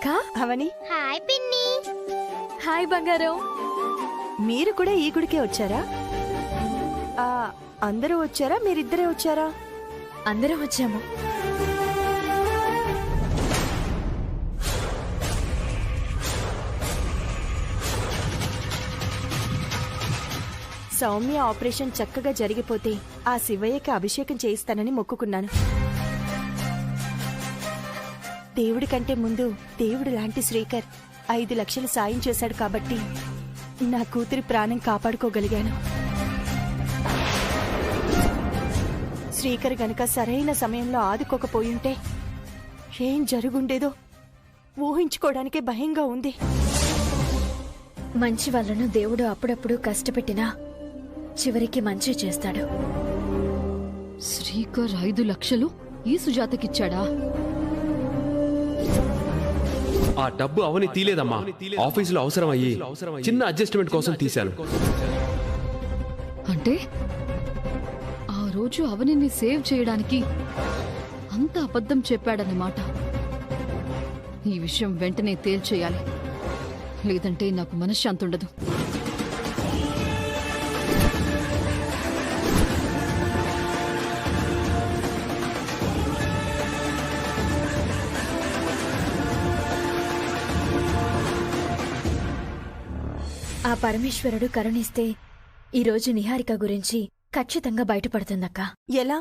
అక్క అవని. హాయ్ పిన్ని. హాయ్ బంగారం. మీరు కూడా ఈ గుడికే వచ్చారా? అందరూ వచ్చారా, మీరిద్దరే వచ్చారా? అందరం వచ్చాము. సౌమ్య ఆపరేషన్ చక్కగా జరిగిపోతే ఆ శివయ్యకి అభిషేకం చేయిస్తానని మొక్కుకున్నాను. దేవుడి కంటే ముందు దేవుడు లాంటి శ్రీకర్ 5 లక్షలు సాయం చేశాడు కాబట్టి నా కూతురి ప్రాణం కాపాడుకోగలిగాను. శ్రీకర్ గనక సరైన సమయంలో ఆదుకోకపోయుంటే ఏం జరుగుండేదో ఊహించుకోవడానికే భయంగా ఉంది. మంచి వాళ్ళను దేవుడు అప్పుడప్పుడు కష్టపెట్టినా చివరికి మంచి చేస్తాడు. శ్రీకర్ 5 లక్షలు ఈ సుజాతకిచ్చాడా? ఆ డబ్బు అవని తీలేదమ్మా. ఆఫీసులో అవసరం అయ్యి చిన్న అడ్జస్ట్మెంట్ కోసం తీశాను. అంటే ఆ రోజు అవనిని సేవ్ చేయడానికి అంత అబద్ధం చెప్పాడన్నమాట. ఈ విషయం వెంటనే తేల్చేయాలి, లేదంటే నాకు మనశ్శాంతి ఉండదు. ఆ పరమేశ్వరుడు కరుణిస్తే ఈరోజు నిహారిక గురించి ఖచ్చితంగా బయటపడుతుందక్క. ఎలా?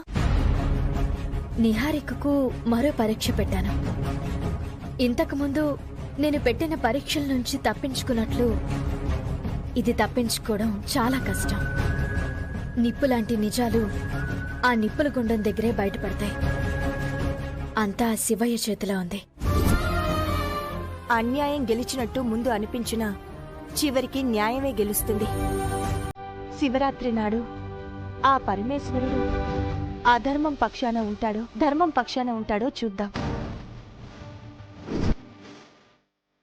నిహారికకు మరో పరీక్ష పెట్టాను. ఇంతకుముందు నేను పెట్టిన పరీక్షల నుంచి తప్పించుకున్నట్లు ఇది తప్పించుకోవడం చాలా కష్టం. నిప్పులాంటి నిజాలు ఆ నిప్పుల గుండం దగ్గరే బయటపడతాయి. అంతా శివయ్య చేతిలో ఉంది. అన్యాయం గెలిచినట్టు ముందు అనిపించినా చివరికి న్యాయమే గెలుస్తుంది. శివరాత్రి నాడు ఆ పరమేశ్వరుడు అధర్మం పక్షాన ఉంటాడో ధర్మం పక్షాన ఉంటాడో చూద్దాం.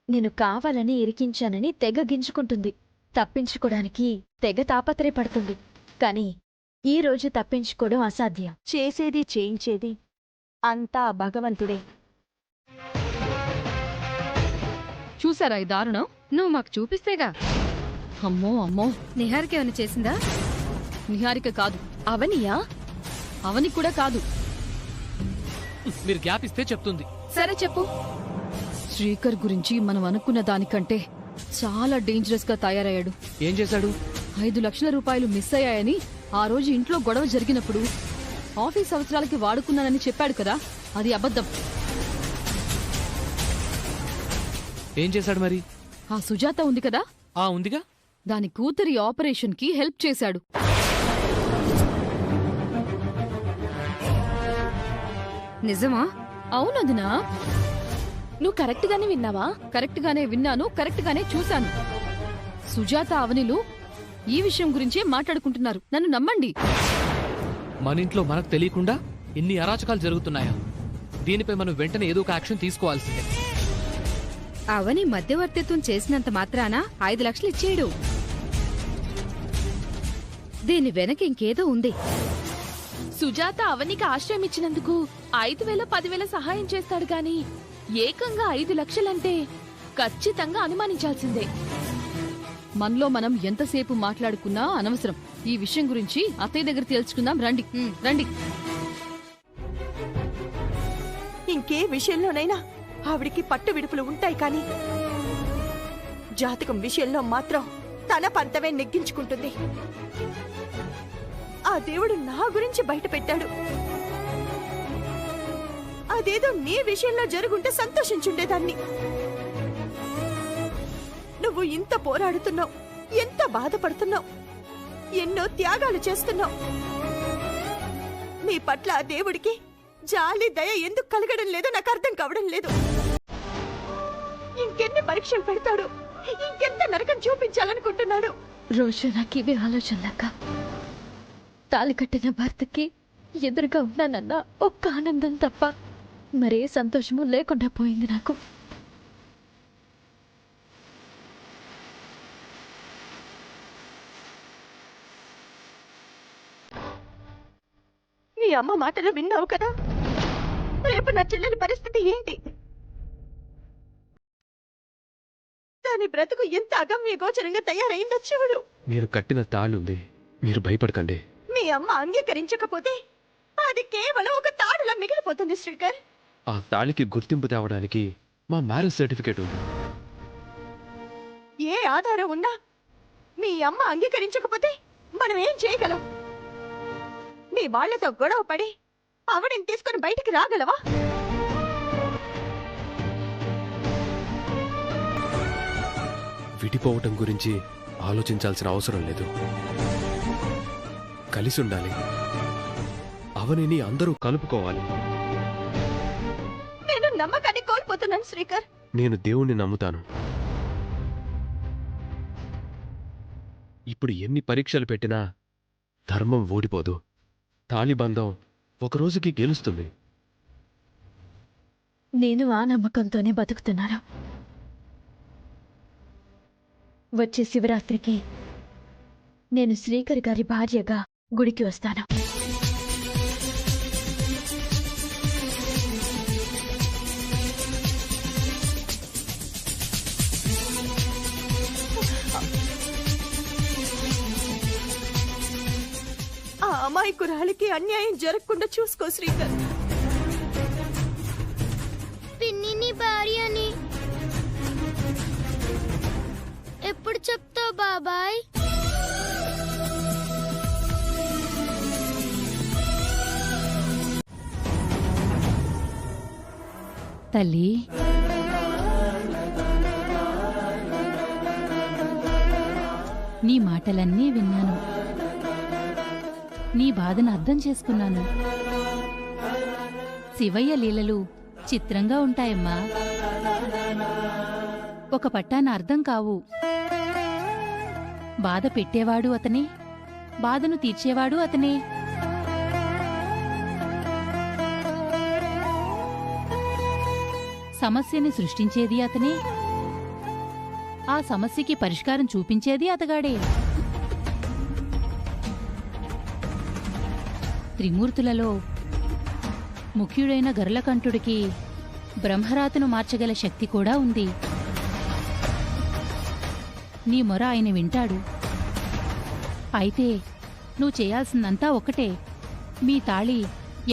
నేను కావాలని ఇరికించానని తెగ గింజుకుంటుంది. తప్పించుకోవడానికి తెగ తాపత్రయపడుతుంది. కాని ఈ రోజు తప్పించుకోవడం అసాధ్యం. చేసేది చేయించేది అంతా భగవంతుడే. చూసారా ఈ దారుణం? నువ్వు మాకు చూపిస్తేగా. అమ్మో అమ్మో, నిహారిక ఏమైనా చేసిందా? నిహారిక కాదు. అవనియా? అవని కూడా కాదు. మీరు గ్యాప్ ఇస్తే చెప్తుంది. సరే చెప్పు. శ్రీకర్ గురించి మనం అనుకున్న దానికంటే చాలా డేంజరస్ గా తయారయ్యాడు. ఏం చేశాడు? 5 లక్షల రూపాయలు మిస్ అయ్యాయని ఆ రోజు ఇంట్లో గొడవ జరిగినప్పుడు ఆఫీస్ అవసరాలకి వాడుకున్నానని చెప్పాడు కదా, అది అబద్ధం. ఏం చేశాడు మరి? ఆ సుజాత ఉంది కదా, ఉందిగా, దాని కూతురి ఆపరేషన్ కి హెల్ప్ చేశాడు. నిజమా? అవునదినా. నువ్వు కరెక్ట్ గానే విన్నావా? కరెక్ట్ గానే విన్నాను, కరెక్ట్ గానే చూశాను. సుజాత అవనిలు ఈ విషయం గురించే మాట్లాడుకుంటున్నారు. నన్ను నమ్మండి. మన ఇంట్లో మనకు తెలియకుండా ఇన్ని అరాచకాలు జరుగుతున్నాయా? దీనిపై మనం వెంటనే ఏదో ఒక యాక్షన్ తీసుకోవాల్సిందే. అవని మధ్యవర్తిత్వం చేసినంత మాత్రాన 5 లక్షలు ఇచ్చేయడు. దీని వెనక ఇంకేదో ఉంది. సుజాత అవనికి ఆశ్రయం ఇచ్చినందుకు 5,000 10,000 సహాయం చేస్తాడు గాని ఏకంగా 5 లక్షలంటే ఖచ్చితంగా అనుమానించాల్సిందే. మనలో మనం ఎంతసేపు మాట్లాడుకున్నా అనవసరం. ఈ విషయం గురించి అత్తయ్య దగ్గర తెలుసుకుందాం. రండి రండి. ఇంకే విషయంలోనైనా ఆవిడికి పట్టు విడుపులు ఉంటాయి, కానీ జాతకం విషయంలో మాత్రం తన పంతమే నెగ్గించుకుంటుంది. ఆ దేవుడు నా గురించి బయట పెట్టాడు. అదేదో నీ విషయంలో జరుగుంటే సంతోషించుండేదాన్ని. నువ్వు ఇంత పోరాడుతున్నావు, ఎంత బాధపడుతున్నావు, ఎన్నో త్యాగాలు చేస్తున్నావు. నీ పట్ల ఆ దేవుడికి జాలి దయ ఎందుకు కలగడం లేదో నాకు అర్థం కావడం లేదు. ఇంకెన్ని పరీక్షలు పెడతాడు, ఇంకెంత నరకం చూపించాలనుకుంటున్నాడు. రోజు నాకు ఇవే ఆలోచనలక్క. తాళి కట్టిన భర్తకి ఎదురుగా ఉన్నానన్న ఒక్క ఆనందం తప్ప మరే సంతోషము లేకుండా పోయింది నాకు. నీ అమ్మ మాటలు విన్నావు కదా, రేపు నా చెల్లెలి పరిస్థితి ఏంటి? దాని బ్రతుకు ఎంత అగమ్య గోచరంగా తయారైందో చూడు. మీరు కట్టిన తాళి ఉంది, మీరు భయపడకండి. మీ అమ్మ అంగీకరించకపోతే అది కేవలం ఒక తాడులా మిగిలిపోతుంది శ్రీకర్. ఆ తాళికి గుర్తింపు తేవడానికి మా మ్యారేజ్ సర్టిఫికేట్ ఉంది. ఏ ఆధారం ఉన్నా మీ అమ్మ అంగీకరించకపోతే మనం ఏం చేయగలం? మీ వాళ్లతో గొడవ పడి ఆవిడని తీసుకుని బయటికి రాగలవా? విడిపోవటం గురించి ఆలోచించాల్సిన అవసరం లేదు. కలిసి ఉండాలి. అవనిని అందరూ కలుపుకోవాలి. నేను నమ్మకాన్ని కోల్పోతున్నాను శ్రీకర్. నేను దేవుణ్ణి నమ్ముతాను. ఇప్పుడు ఎన్ని పరీక్షలు పెట్టినా ధర్మం ఓడిపోదు. తాళిబంధం ఒకరోజుకి గెలుస్తుంది. నేను ఆ నమ్మకంతోనే బతుకుతున్నాను. వచ్చే శివరాత్రికి నేను శ్రీకర్ గారి భార్యగా గుడికి వస్తాను. ఆ అమాయకురాలికి అన్యాయం జరగకుండా చూసుకో శ్రీకర్. పిన్నిని భార్యని ఎప్పుడు చెప్తావు బాబాయ్? తల్లి, నీ మాటలన్నీ విన్నాను. నీ బాధను అర్థం చేసుకున్నాను. శివయ్య లీలలు చిత్రంగా ఉంటాయమ్మా. ఒక పట్టాన అర్థం కావు. బాధ పెట్టేవాడు అతనే, బాధను తీర్చేవాడు అతనే. సమస్యని సృష్టించేది అతనే, ఆ సమస్యకి పరిష్కారం చూపించేది అతగాడే. త్రిమూర్తులలో ముఖ్యుడైన గరులకంఠుడికి బ్రహ్మరాతను మార్చగల శక్తి కూడా ఉంది. నీ మొర ఆయన వింటాడు. అయితే నువ్వు చేయాల్సిందంతా ఒకటే. మీ తాళి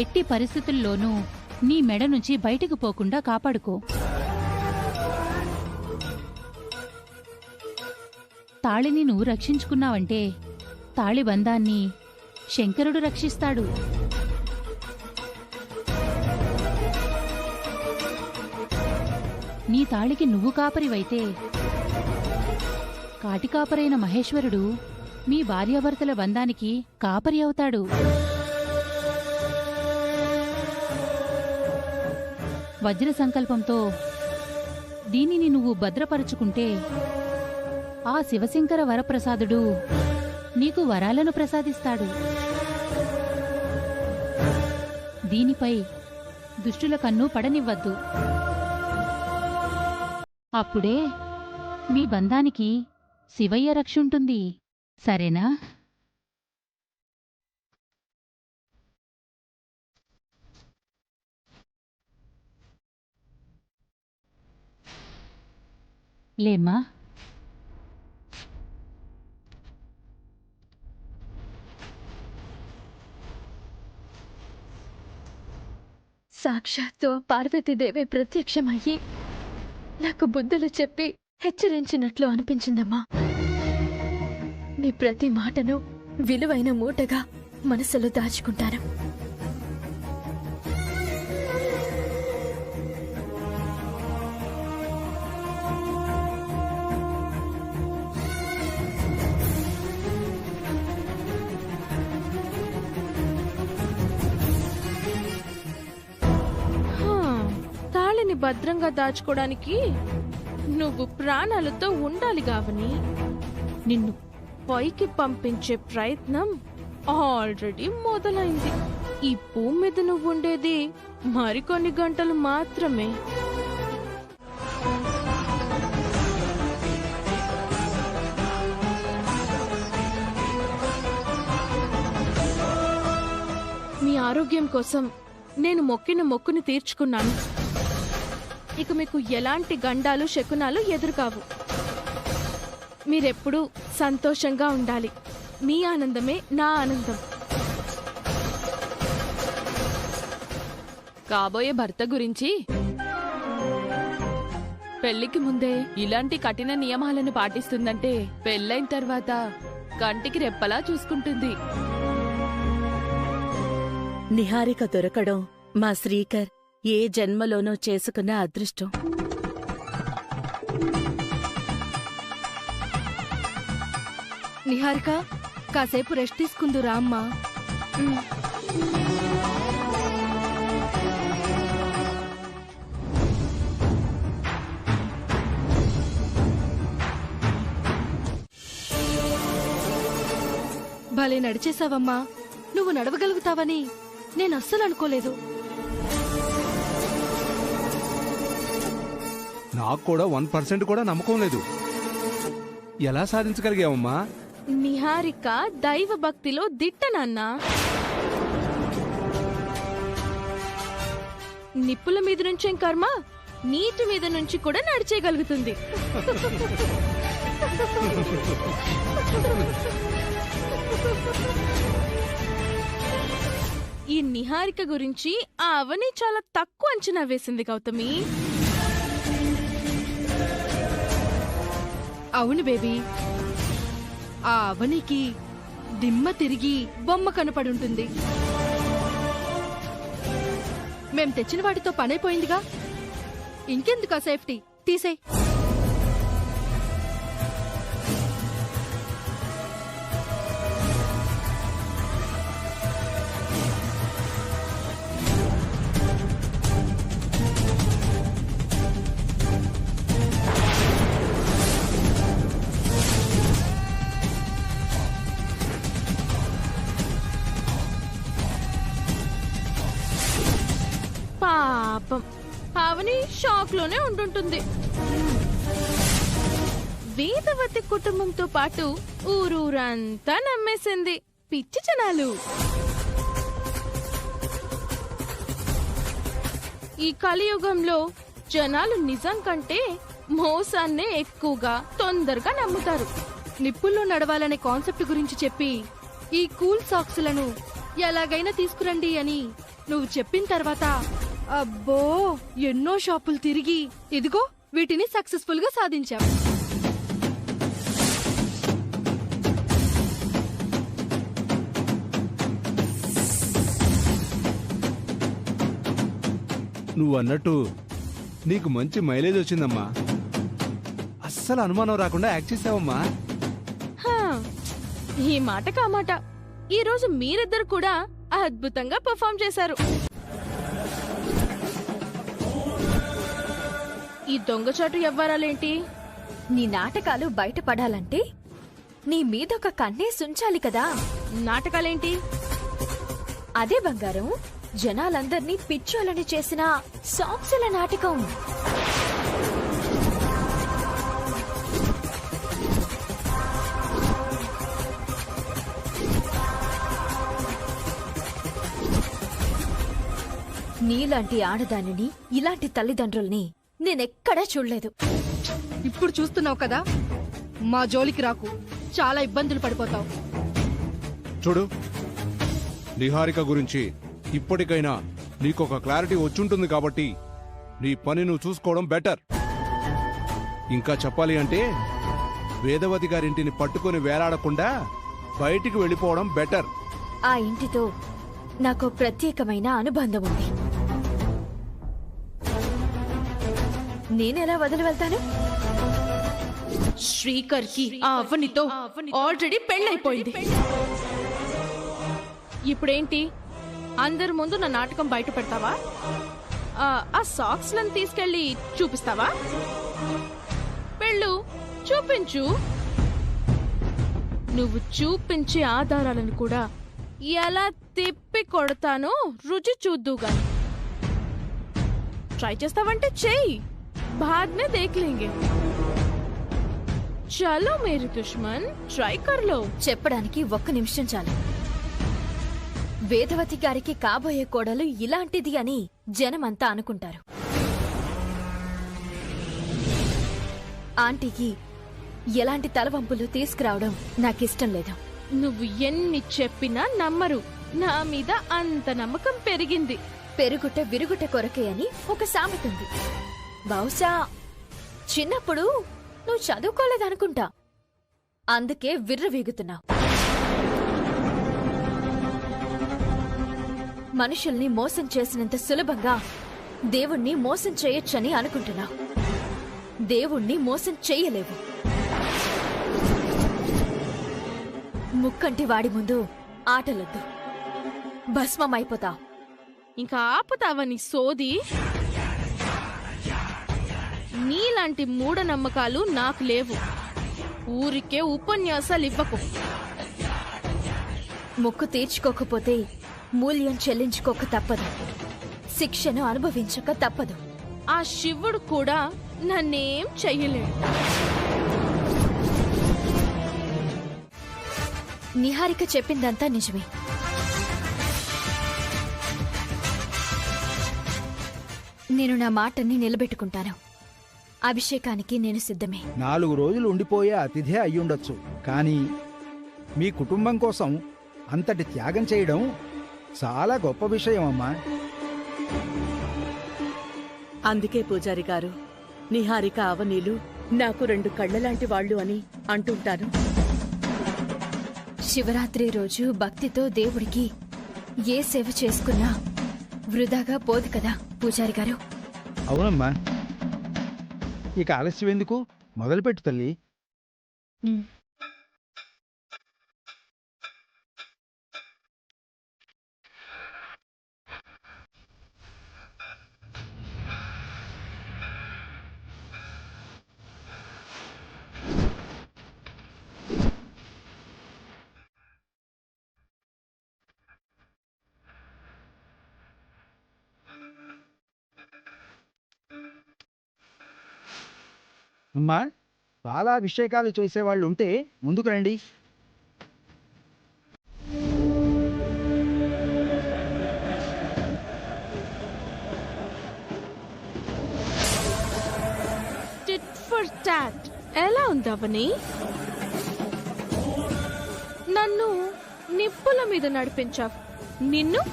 ఎట్టి పరిస్థితుల్లోనూ నీ మెడ నుంచి బయటకు పోకుండా కాపాడుకో. తాళిని నువ్వు రక్షించుకున్నావంటే తాళిబంధాన్ని శంకరుడు రక్షిస్తాడు. నీ తాళికి నువ్వు కాపరివైతే కాటికాపరైన మహేశ్వరుడు మీ భార్యాభర్తల బంధానికి కాపరి అవుతాడు. వజ్ర సంకల్పంతో దీనిని నువ్వు భద్రపరుచుకుంటే ఆ శివశంకర వరప్రసాదుడు నీకు వరాలను ప్రసాదిస్తాడు. దీనిపై దుష్టుల కన్ను పడనివ్వద్దు. అప్పుడే మీ బంధానికి శివయ్య రక్షుంటుంది. సరేనా? లేమ్మా. సాక్షాత్తు పార్వతీదేవి ప్రత్యక్షమయ్యి నాకు బుద్ధులు చెప్పి హెచ్చరించినట్లు అనిపించిందమ్మా. నీ ప్రతి మాటను విలువైన మూటగా మనసులో దాచుకుంటాను. తాళిని భద్రంగా దాచుకోవడానికి నువ్వు ప్రాణాలతో ఉండాలి గావని నిన్ను పైకి పంపించే ప్రయత్నం ఆల్రెడీ మొదలైంది. ఈ భూమి మీద నువ్వు ఉండేది మరికొన్ని గంటలు మాత్రమే. మీ ఆరోగ్యం కోసం నేను మొక్కిన మొక్కుని తీర్చుకున్నాను. ఇక మీకు ఎలాంటి గండాలు శకునాలు ఎదురుకావు. మీరెప్పుడూ సంతోషంగా ఉండాలి. మీ ఆనందమే నా ఆనందం. కాబోయే భర్త గురించి పెళ్లికి ముందే ఇలాంటి కఠిన నియమాలను పాటిస్తుందంటే పెళ్ళైన తర్వాత కంటికి రెప్పలా చూసుకుంటుంది. నిహారిక దొరకడం మా శ్రీకర్ ఏ జన్మలోనో చేసుకున్న అదృష్టం. నిహారిక కాసేపు రెస్ట్ తీసుకుందురా అమ్మా. భలే నడిచేశావమ్మా. నువ్వు నడవగలుగుతావని నేను అస్సలు అనుకోలేదు. నాకు కూడా 1% కూడా నమ్మకం లేదు. ఎలా సాధించగలిగావమ్మా? నిహారిక దైవ భక్తిలో దిట్ట నాన్న. నిప్పుల మీద నుంచేం కర్మ, నీటి మీద నుంచి కూడా నడిచేయగలుగుతుంది. ఈ నిహారిక గురించి ఆ అవని చాలా తక్కువ అంచనా వేసింది గౌతమి. అవును బేబీ, ఆ అవనికి దిమ్మ తిరిగి బొమ్మ కనపడుంటుంది. మేం తెచ్చిన వాటితో పనైపోయిందిగా, ఇంకెందుకు ఆ సేఫ్టీ? తీసేయ్. పాపం అవని షాక్ లోనే ఉంటుంటుంది. వేదవతి కుటుంబంతో పాటు ఊరూరంతా నమ్మేసింది. పిచ్చి జనాలు. ఈ కలియుగంలో జనాలు నిజం కంటే మోసాన్నే ఎక్కువగా తొందరగా నమ్ముతారు. నిప్పుల్లో నడవాలనే కాన్సెప్ట్ గురించి చెప్పి ఈ కూల్ సాక్స్లను ఎలాగైనా తీసుకురండి అని నువ్వు చెప్పిన తర్వాత అబ్బో ఎన్నో షాపులు తిరిగి ఇదిగో వీటిని సక్సెస్ఫుల్ గా సాధించాం. నువ్వు అన్నట్టు నీకు మంచి మైలేజ్ వచ్చిందమ్మా. అస్సలు అనుమానం రాకుండా యాక్ట్ చేసావమ్మా. హా, ఈ మాట కామాట ఈ రోజు మీరిద్దరు కూడా అద్భుతంగా పర్ఫామ్ చేశారు. ఈ దొంగచాటు వ్యవహారాలేంటి? నీ నాటకాలు బయటపడాలంటే నీ మీదొక కన్నే సుంచాలి కదా. నాటకాలేంటి? అదే బంగారం, జనాలందర్నీ పిచ్చోలని చేసిన సాక్సుల నాటకం. నీలాంటి ఆడదానిని, ఇలాంటి తల్లిదండ్రుల్ని నేనెక్కడా చూడలేదు. ఇప్పుడు చూస్తున్నావు కదా, మా జోలికి రాకు, చాలా ఇబ్బందులు పడిపోతావు. చూడు, నిహారిక గురించి ఇప్పటికైనా నీకొక క్లారిటీ వచ్చుంటుంది కాబట్టి నీ పని నువ్వు చూసుకోవడం బెటర్. ఇంకా చెప్పాలి అంటే వేదవతి గారింటిని పట్టుకొని వేలాడకుండా బయటికి వెళ్ళిపోవడం బెటర్. ఆ ఇంటితో నాకు ప్రత్యేకమైన అనుబంధం ఉంది. నేనెలా వదిలి వెళ్తాను? శ్రీకర్ కి ఆ అవనితో ఆల్రెడీ పెళ్ళైపోయింది. ఇప్పుడేంటి, అందరి ముందు నా నాటకం బయట పెడతావా? ఆ సాక్స్ లను తీసుకెళ్లి చూపిస్తావా? పెళ్ళు చూపించు. నువ్వు చూపించే ఆధారాలను కూడా ఎలా తిప్పి కొడతానో రుచి చూద్దుగాని. ట్రై చేస్తావంటే చెయ్యి, बाद में देख लेंगे. చలో మేరీ దుష్మన్, ట్రై కర్లో. చెప్పడానికి 1 నిమిషం చాలు. వేదవతి గారికి కాబోయే కోడలు ఇలాంటిది అని జనమంతా అనుకుంటారు. ఆంటీకి ఎలాంటి తలవంపులు తీసుకురావడం నాకిష్టం లేదు. నువ్వు ఎన్ని చెప్పినా నమ్మరు. నా మీద అంత నమ్మకం పెరిగింది. పెరుగుట విరుగుట కొరకే అని ఒక సామెత ఉంది. బహుశా చిన్నప్పుడు నువ్వు చదువుకోలేదనుకుంటా, అందుకే విర్రవీగుతున్నావు. మనుషుల్ని మోసం చేసినంత సులభంగా దేవుణ్ణి మోసం చేయొచ్చని అనుకుంటున్నావు. దేవుణ్ణి మోసం చెయ్యలేవు. ముక్కంటి వాడి ముందు ఆటలొద్దు, భస్మమైపోతావు. ఇంకా ఆపుతావని సోది. నీలాంటి మూఢనమ్మకాలు నాకు లేవు. ఊరికే ఉపన్యాసాలు ఇవ్వకు. మొక్కు తీర్చుకోకపోతే మూల్యం చెల్లించుకోక తప్పదు, శిక్షను అనుభవించక తప్పదు. ఆ శివుడు కూడా నన్నేం చెయ్యలేడు. నిహారిక చెప్పిందంతా నిజమే. నేను నా మాటని నిలబెట్టుకుంటాను. అభిషేకానికి నేను సిద్ధమే. 4 రోజులు ఉండిపోయే అతిథే అయ్యుండొచ్చు, కానీ మీ కుటుంబం కోసం అంతటి త్యాగం చేయడం చాలా గొప్ప విషయం అమ్మా. అందుకే పూజారి గారు, నిహారిక అవనీలు నాకు 2 కళ్ళలాంటి వాళ్ళు అని అంటుంటాను. శివరాత్రి రోజు భక్తితో దేవుడికి ఏ సేవ చేసుకున్నా వృధాగా పోదు కదా పూజారి గారు. అవునమ్మా, ఇక ఆలస్యం ఎందుకు, మొదలుపెట్టు తల్లి. అమ్మా, పాలాభిషేకాలు చేసేవాళ్ళు ఉంటే ముందుకు రండి. Tit for tat. ఎలా ఉందవని? నన్ను నిప్పుల మీద నడిపించావు, నిన్ను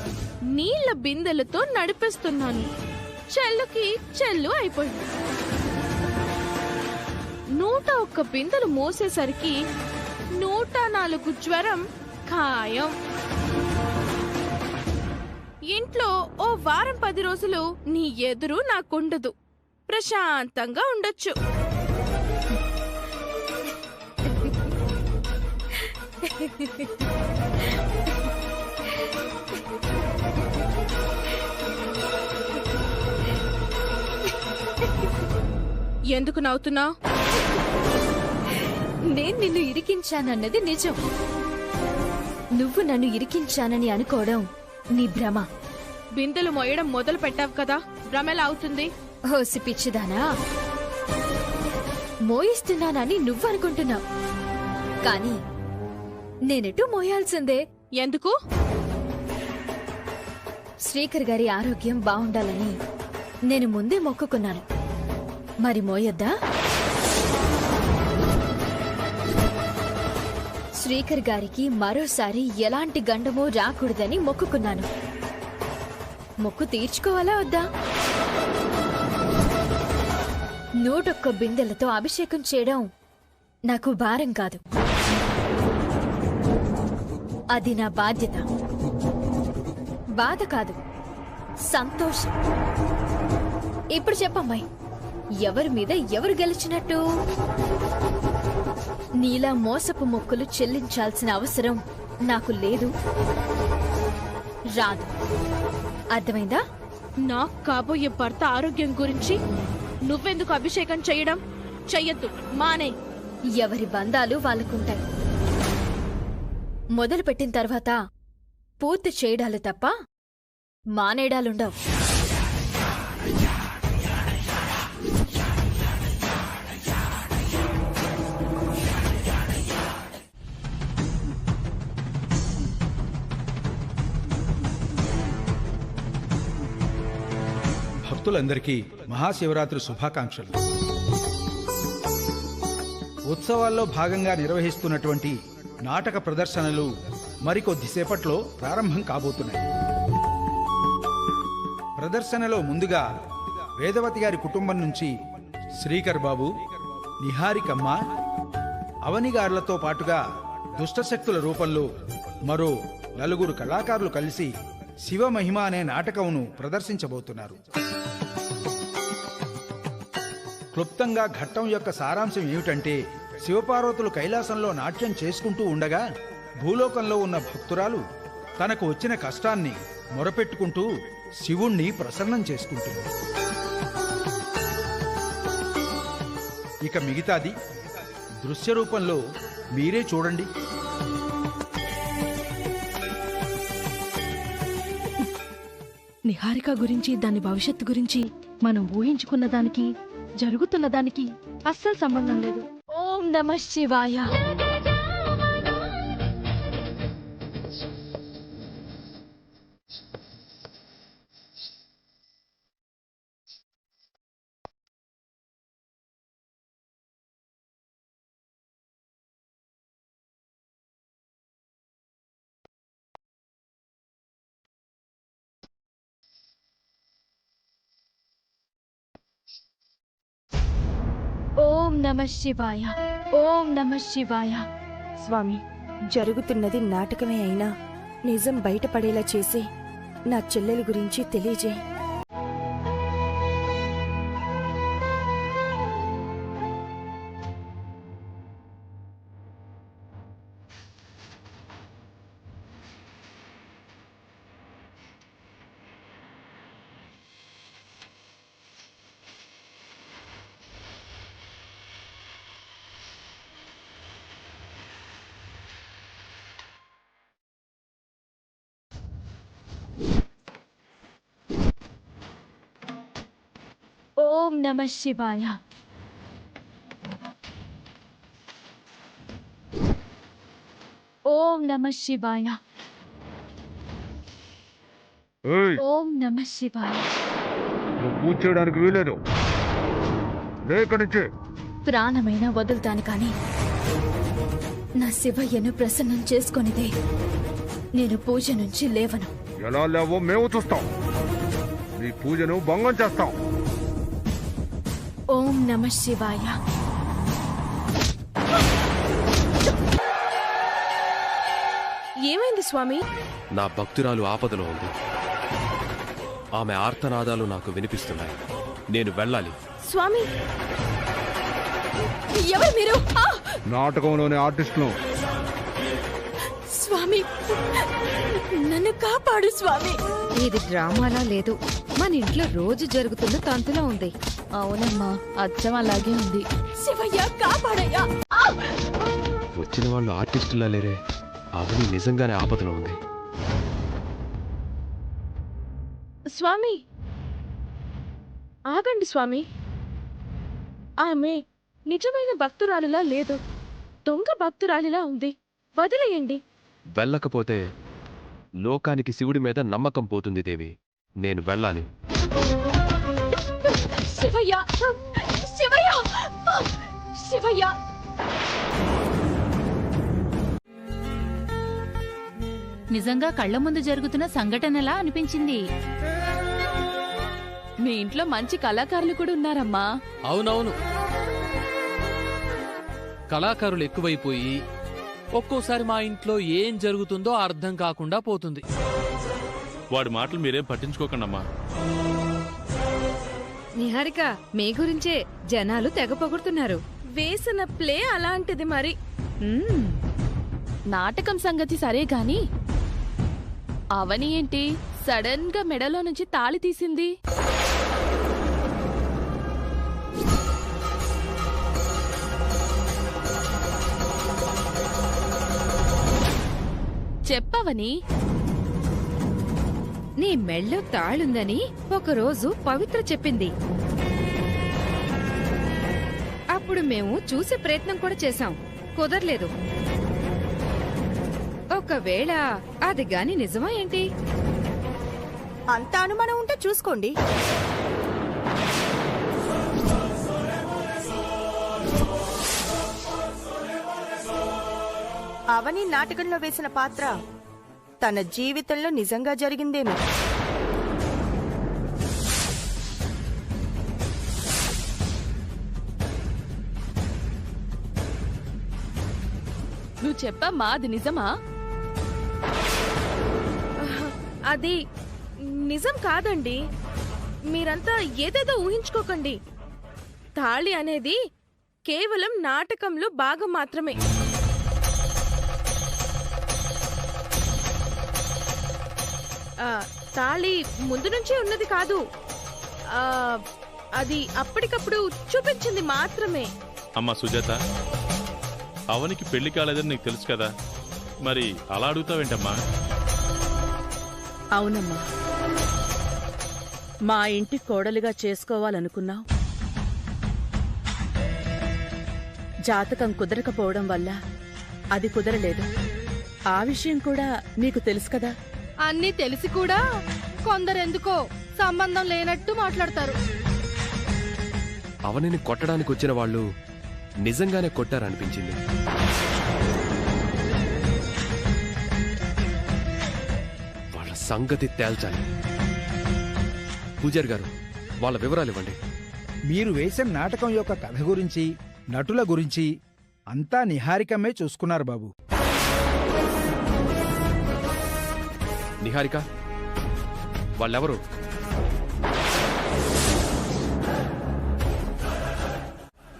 నీళ్ల బిందెలతో నడిపిస్తున్నాను. చెల్లుకి చెల్లు అయిపోయింది. 101 బిందెలు మోసేసరికి 104 జ్వరం ఖాయం. ఇంట్లో ఓ వారం 10 రోజులు నీ ఎదురు నాకుండదు. ప్రశాంతంగా ఉండొచ్చు. ఎందుకు నవ్వుతున్నావు? నేను నిన్ను ఇరికించానన్నది నిజం. నువ్వు నన్ను ఇరికించానని అనుకోవడం నీ భ్రమ. బిందెలు మోయడం మొదలు పెట్టావు కదా, భ్రమెలా అవుతుంది? ఓసి పిచ్చిదానా, మోయిస్తున్నానని నువ్వు అనుకుంటున్నావు, కానీ నేనెటు మోయాల్సిందే. ఎందుకు? శ్రీకర్ గారి ఆరోగ్యం బాగుండాలని నేను ముందే మొక్కుకున్నాను. మరి మోయొద్దా? శ్రీకర్ గారికి మరోసారి ఎలాంటి గండమో రాకూడదని మొక్కుకున్నాను. మొక్కు తీర్చుకోవాలా వద్దా? 101 బిందెలతో అభిషేకం చేయడం నాకు భారం కాదు, అది నా బాధ్యత. బాధ కాదు, సంతోషం. ఇప్పుడు చెప్పమ్మాయి, ఎవరి మీద ఎవరు గెలిచినట్టు? నీలా మోసపు మొక్కులు చెల్లించాల్సిన అవసరం నాకు లేదు, రాదు. అర్థమైందా? నాకు కాబోయే భర్త ఆరోగ్యం గురించి నువ్వెందుకు అభిషేకం చేయడం? చెయ్యొద్దు, మానే. ఎవరి బంధాలు వాళ్ళకుంటాయి. మొదలు పెట్టిన తర్వాత పూర్తి చేయడాలు తప్ప మానేడాలుండవు. భక్తులందరికీ మహాశివరాత్రి శుభాకాంక్షలు. ఉత్సవాల్లో భాగంగా నిర్వహిస్తున్నటువంటి నాటక ప్రదర్శనలు మరికొద్దిసేపట్లో ప్రారంభం కాబోతున్నాయి. ప్రదర్శనలో ముందుగా వేదవతి గారి కుటుంబం నుంచి శ్రీకర్ బాబు, నిహారికమ్మ, అవనిగారులతో పాటుగా దుష్టశక్తుల రూపంలో మరో 4 కళాకారులు కలిసి శివమహిమ అనే నాటకమును ప్రదర్శించబోతున్నారు. క్లుప్తంగా ఘట్టం యొక్క సారాంశం ఏమిటంటే, శివపార్వతులు కైలాసంలో నాట్యం చేసుకుంటూ ఉండగా భూలోకంలో ఉన్న భక్తురాలు తనకు వచ్చిన కష్టాన్ని మొరపెట్టుకుంటూ శివుణ్ణి ప్రసన్నం చేసుకుంటుంది. ఇక మిగతాది దృశ్య రూపంలో మీరే చూడండి. నిహారిక గురించి, దాని భవిష్యత్తు గురించి మనం ఊహించుకున్న దానికి, జరుగుతున్న దానికి అస్సలు సంబంధం లేదు. ఓం నమః శివాయ. ఓం నమః శివాయ. ఓం నమః శివాయ. స్వామి, జరుగుతున్నది నాటకమే అయినా నిజం బయటపడేలా చేసి నా చెల్లెలి గురించి తెలియజేయి. ఓం నమః శివాయ. ఓం నమః శివాయ. ఓం నమః శివాయ. పూజ చేయడానికి వీలేదు. ప్రాణమైనా వదులుతాను కానీ నా శివయ్యను ప్రసన్నం చేసుకొనిదే నేను పూజ నుంచి లేవను. ఎలా లేవో మేము చూస్తాం. నీ పూజను భంగం చేస్తాం. ఓం నమః శివాయ. ఏమైంది స్వామి? నా భక్తురాలు ఆపదలో ఉంది. ఆమె ఆర్తనాదాలు నాకు వినిపిస్తున్నాయి. నేను వెళ్ళాలి. స్వామి, ఎవరు మీరు? నాటకంలోని ఆర్టిస్టులు. స్వామి, నన్ను కాపాడు స్వామి. ఇది డ్రామాలా లేదు, మన ఇంట్లో రోజు జరుగుతున్న తంతులా ఉంది. అవునమ్మా, అచ్చం అలాగే ఉంది. శివయ్య, కాపాడయ్యా. వచ్చిన వాళ్ళు ఆర్టిస్టులా లేరే. అవని నిజంగానే ఆపదలో ఉంది. స్వామి, ఆగండి స్వామి. ఆమె నిజమైన భక్తురాలిలా లేదు, దొంగ భక్తురాలిలా ఉంది. వదిలేయండి. వెళ్ళకపోతే లోకానికి శివుడి మీద నమ్మకం పోతుంది దేవి. నేను వెళ్ళాలి. శివయ్య, శివయ్య, శివయ్య. నిజంగా కళ్ల ముందు జరుగుతున్న సంఘటనలా అనిపించింది. మీ ఇంట్లో మంచి కళాకారులు కూడా ఉన్నారమ్మా. అవునవును, కళాకారులు ఎక్కువైపోయి ఒక్కోసారి మా ఇంట్లో ఏం జరుగుతుందో అర్థం కాకుండా పోతుంది. వాడి మాటలు మీరేం పట్టించుకోకండమ్మా. నిహారిక, మీ గురించే జనాలు తెగ పొగుడుతున్నారు. వేసిన ప్లే అలాంటిది మరి. నాటకం సంగతి సరే గాని అవని ఏంటి సడన్ గా మెడలో నుంచి తాళి తీసింది? చెప్పవని. నీ మెళ్ళో తాళుందని ఒకరోజు పవిత్ర చెప్పింది. అప్పుడు మేము చూసే ప్రయత్నం కూడా చేశాం, కుదరలేదు. ఒకవేళ అది గాని నిజమా ఏంటి? అంత అనుమానం ఉంటే చూసుకోండి. అవని నాటకంలో వేసిన పాత్ర తన జీవితంలో నిజంగా జరిగిందేమో. నువ్వు చెప్పమ్మా, అది నిజమా? అది నిజం కాదండి. మీరంతా ఏదేదో ఊహించుకోకండి. తాళి అనేది కేవలం నాటకంలో భాగం మాత్రమే. తాళి ముందు నుంచే ఉన్నది కాదు. అది అప్పటికప్పుడు చూపించింది మాత్రమే. అమ్మా సుజాత, అవనికి పెళ్లి కాలేదని నీకు తెలుసు కదా, మరి అలా అడుగుతావేంటమ్మా? అవునమ్మా, మా ఇంటి కోడలిగా చేసుకోవాలనుకున్నావు. జాతకం కుదరకపోవడం వల్ల అది కుదరలేదు. ఆ విషయం కూడా నీకు తెలుసు కదా. అన్నీ తెలిసి కూడా కొందరెందుకో సంబంధం లేనట్టు మాట్లాడతారు. అవనిని కొట్టడానికి వచ్చిన వాళ్ళు నిజంగానే కొట్టారనిపించింది. వాళ్ళ సంగతి తేల్చాలి. పూజారి గారు, వాళ్ళ వివరాలు ఇవ్వండి. మీరు వేసిన నాటకం యొక్క కథ గురించి, నటుల గురించి అంతా నిహారికమ్మే చూసుకున్నారు బాబు. నిహారిక వాళ్ళెవరు?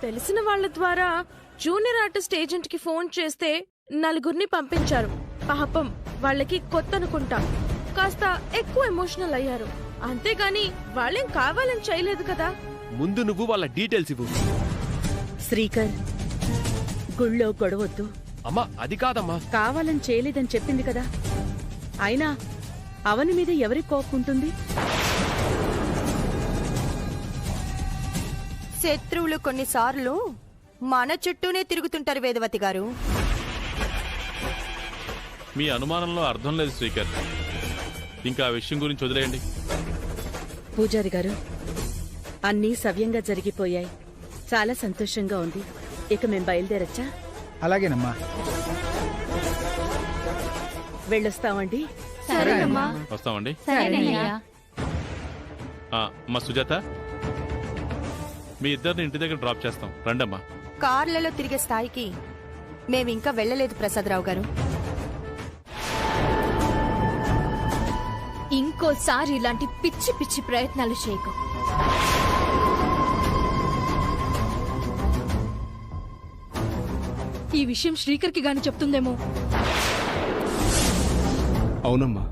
తెలిసిన వాళ్ళ ద్వారా జూనియర్ ఆర్టిస్ట్ ఏజెంట్ కి ఫోన్ చేస్తే నలుగురిని పంపించారు. పాపం వాళ్ళకి కొత్త అనుకుంటా, కాస్త ఎక్కువ ఎమోషనల్ అయ్యారు. అంతేగాని వాళ్ళేం కావాలని చేయలేదు కదా. ముందు నువ్వు వాళ్ళ డీటెయిల్స్ ఇవ్వు. శ్రీకర్, గుళ్ళో గొడవద్దు. అమ్మా, అది కాదమ్మా. కావాలని చేయలేదని చెప్పింది కదా. అయినా అవని మీద ఎవరికి కోపముంటుంది? శత్రువులు కొన్నిసార్లు మన చుట్టూనే తిరుగుతుంటారు వేదవతి గారు. మీ అనుమానంలో అర్థం లేదు శ్రీకర్. ఇంకా ఆ విషయం గురించి వదిలేయండి. పూజారి గారు, అన్నీ సవ్యంగా జరిగిపోయాయి. చాలా సంతోషంగా ఉంది. ఇక మేం బయలుదేరచ్చా? అలాగేనమ్మా. వెళ్ళొస్తామండి. వస్తామండి. సరేనయ్యా. మా సుజాత, మీ ఇద్దరిని ఇంటి దగ్గర డ్రాప్ చేస్తాం, రండమ్మా. కార్లలో తిరిగే స్థాయికి మేమింకా వెళ్ళలేదు ప్రసాదరావు గారు. ఇంకోసారి ఇలాంటి పిచ్చి పిచ్చి ప్రయత్నాలు చేయకు. ఈ విషయం శ్రీకర్కి గాని చెప్తుందేమో. అవునమ్మా,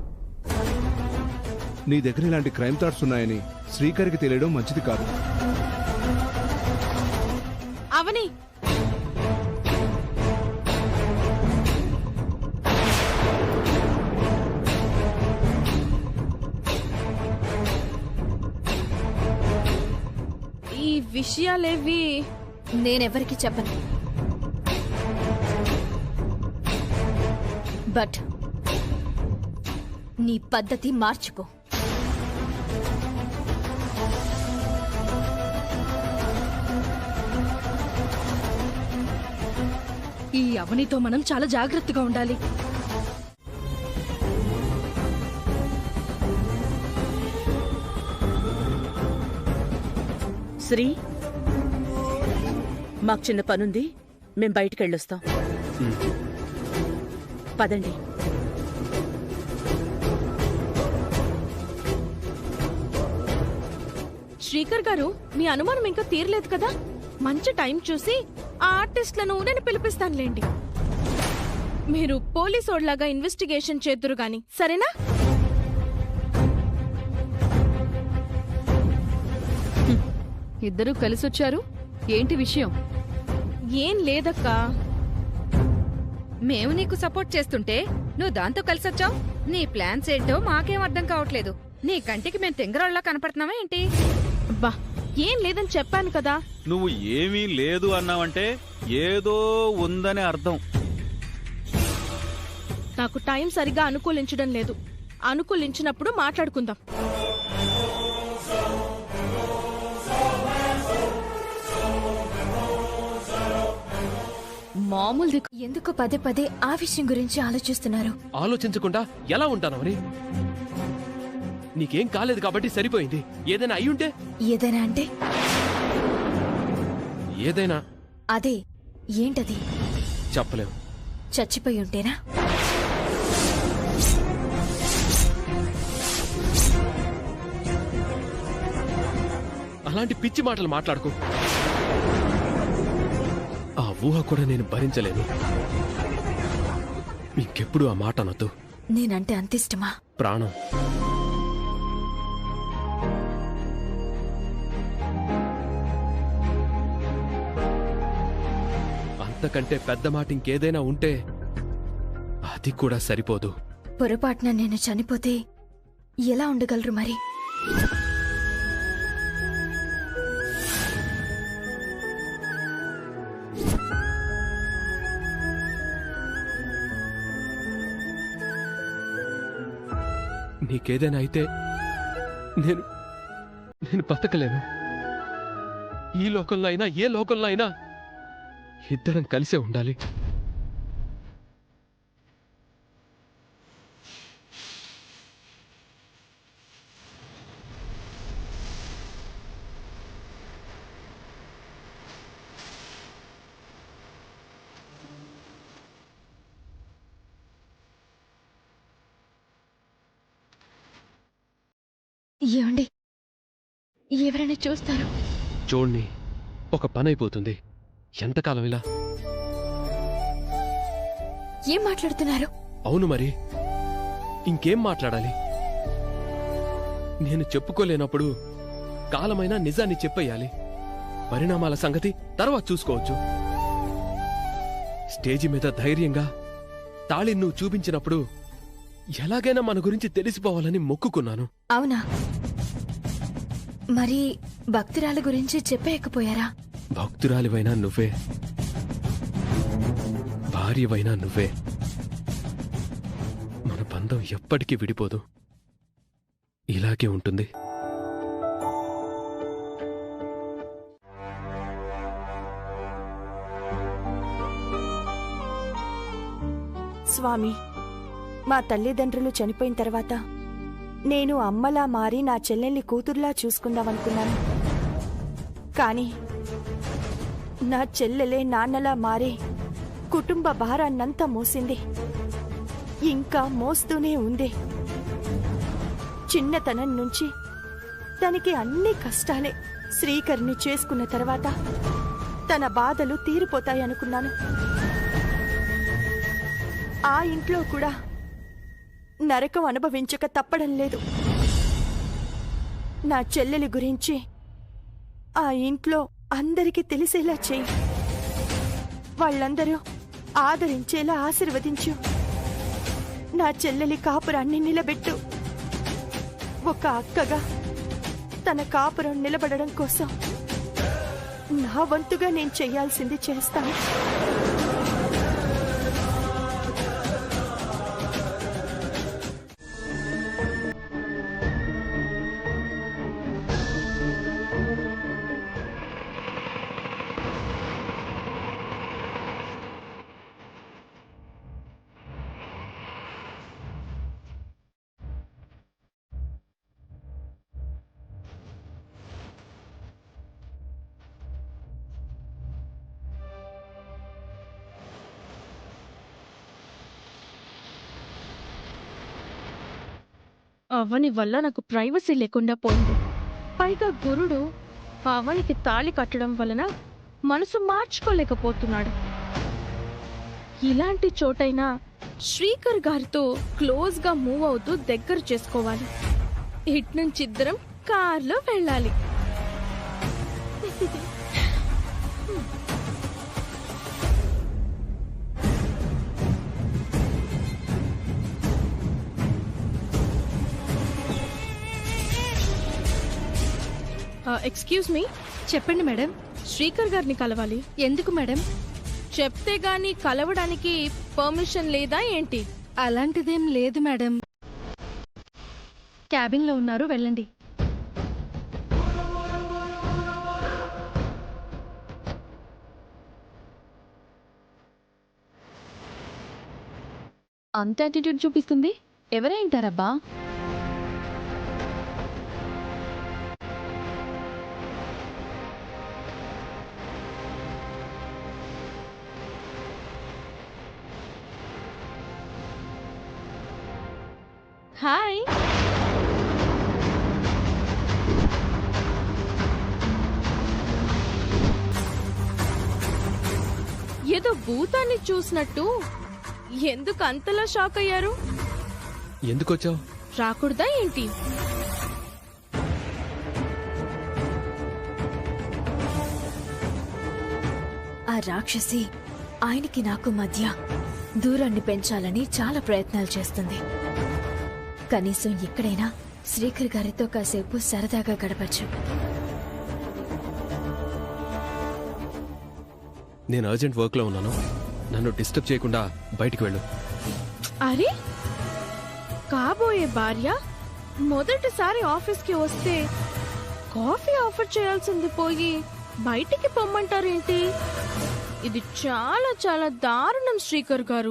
నీ దగ్గర ఇలాంటి క్రైమ్ థాట్స్ ఉన్నాయని శ్రీకర్కి తెలియడం మంచిది కాదు. అవని, ఈ విషయాలేవి నేనెవరికి చెప్పను. బట్ నీ పద్ధతి మార్చుకో. ఈ అవనితో మనం చాలా జాగ్రత్తగా ఉండాలి. శ్రీ, మాకు చిన్న పనుంది, మేం బయటికెళ్ళొస్తాం. పదండి. శ్రీకర్ గారు, మీ అనుమానం ఇంకా తీరలేదు కదా. మంచి టైం చూసి ఆ ఆర్టిస్ట్లను నేను పిలిపిస్తానులేండి. మీరు పోలీసోడ్లాగా ఇన్వెస్టిగేషన్ చేద్దురు గాని, సరేనా? ఇద్దరూ కలిసొచ్చారు. ఏంటి విషయం? ఏం లేదక్కా. మేము నీకు సపోర్ట్ చేస్తుంటే నువ్వు దాంతో కలిసొచ్చావు. నీ ప్లాన్స్ ఏంటో మాకేం అర్థం కావట్లేదు. నీ కంటికి మేము తెంగరాళ్ళ కనపడుతున్నావా ఏంటి? బా, ఏం లేదని చెప్పాను కదా. నువ్వు ఏమీ లేదు అన్నావంటే ఏదో ఉందని అర్థం. నాకు టైం సరిగా అనుకూలించడం లేదు. అనుకూలించినప్పుడు మాట్లాడుకుందాం. మామూలు ఎందుకు పదే పదే ఆ విషయం గురించి ఆలోచిస్తున్నారు? ఆలోచించకుండా ఎలా ఉంటాను మరి? నీకేం కాలేదు కాబట్టి సరిపోయింది. ఏదైనా అయ్యుంటే? ఏదైనా అంటే? ఏదైనా అదే ఏంటది? చెప్పలేము. చచ్చిపోయి ఉంటేనా? అలాంటి పిచ్చి మాటలు మాట్లాడుకో. ఆ ఊహ కూడా నేను భరించలేను. ఇంకెప్పుడు ఆ మాట అనొద్దు. నేనంటే అంత ఇష్టమా? ప్రాణం. అంతకంటే పెద్ద మాట ఇంకేదైనా ఉంటే అది కూడా సరిపోదు. పొరపాటున నేను చనిపోతే ఎలా ఉండగలరు మరి? నీకేదైనా అయితే నేను బతకలేను. ఈ లోకంలో అయినా ఏ లోకంలో అయినా ఇద్దరం కలిసే ఉండాలి. ఏమండి, ఎవరైనా చూస్తారు? చూడ్ని, ఒక పని అయిపోతుంది. ఎంతకాలం ఇలా? ఏం మాట్లాడుతున్నారు? అవును మరి, ఇంకేం మాట్లాడాలి? నేను చెప్పుకోలేనప్పుడు కాలమైనా నిజాన్ని చెప్పేయాలి. పరిణామాల సంగతి తర్వాత చూసుకోవచ్చు. స్టేజి మీద ధైర్యంగా తాళి నువ్వు చూపించినప్పుడు ఎలాగైనా మన గురించి తెలిసిపోవాలని మొక్కుకున్నాను. అవునా? మరి భక్తురాల గురించి చెప్పేయకపోయారా? భక్తురాలివైనా నువ్వే, భార్యవైనా నువ్వే. మన బంధం ఎప్పటికీ విడిపోదు, ఇలాగే ఉంటుంది. స్వామి, మా తల్లిదండ్రులు చనిపోయిన తర్వాత నేను అమ్మలా మారి నా చెల్లెల్ని కూతుర్లా చూసుకుందామనుకున్నాను. కాని నా చెల్లెలే నాన్నలా మారి కుటుంబ భారాన్నంతా మోసింది. ఇంకా మోస్తూనే ఉంది. చిన్నతనం నుంచి తనకి అన్ని కష్టాలే. శ్రీకర్ని చేసుకున్న తర్వాత తన బాధలు తీరిపోతాయనుకున్నాను. ఆ ఇంట్లో కూడా నరకం అనుభవించక తప్పడం లేదు. నా చెల్లెలి గురించి ఆ ఇంట్లో అందరికీ తెలిసేలా చెయ్యి. వాళ్ళందరూ ఆదరించేలా ఆశీర్వదించు. నా చెల్లెలి కాపురాన్ని నిలబెట్టు. ఒక అక్కగా తన కాపురం నిలబడడం కోసం నా వంతుగా నేను చెయ్యాల్సింది చేస్తాను. అవని వల్ల నాకు ప్రైవసీ లేకుండా పోయింది. పైగా గురుడు అవనికి తాళి కట్టడం వలన మనసు మార్చుకోలేకపోతున్నాడు. ఇలాంటి చోటైనా శ్రీకర్ గారితో క్లోజ్గా మూవ్ అవుతూ దగ్గర చేసుకోవాలి. ఇట్నుంచి ఇద్దరం కార్లో వెళ్ళాలి. Excuse me. చెప్పండి మేడం. శ్రీకర్ గారిని కలవాలి. ఎందుకు మేడం? చెప్తే గాని కలవడానికి పర్మిషన్ లేదా ఏంటి? అలాంటిదేం లేదు మేడం. క్యాబిన్లో ఉన్నారు, వెళ్ళండి. అంత యాటిట్యూడ్ చూపిస్తుంది ఎవరే ఉంటారబ్బా? హాయ్. ఏదో భూతాన్ని చూసినట్టు ఎందుకు అంతలా షాక్ అయ్యారు? ఎందుకొచ్చావు? రాకూడదా ఏంటి? ఆ రాక్షసి ఆయనకి నాకు మధ్య దూరాన్ని పెంచాలని చాలా ప్రయత్నాలు చేస్తుంది. కనీసం ఇక్కడైనా శ్రీకర్ గారితో కాసేపు సరదాగా గడపచ్చు. నేను అర్జెంట్ వర్క్లో ఉన్నాను. నన్ను డిస్టర్బ్ చేయకుండా బయటికి వెళ్ళు. అరే, కాబోయే భార్య మొదటిసారి ఆఫీస్కి వస్తే కాఫీ ఆఫర్ చేయాల్సింది పోయి బయటికి పొమ్మంటారేంటి? ఇది చాలా చాలా దారుణం శ్రీకర్ గారు.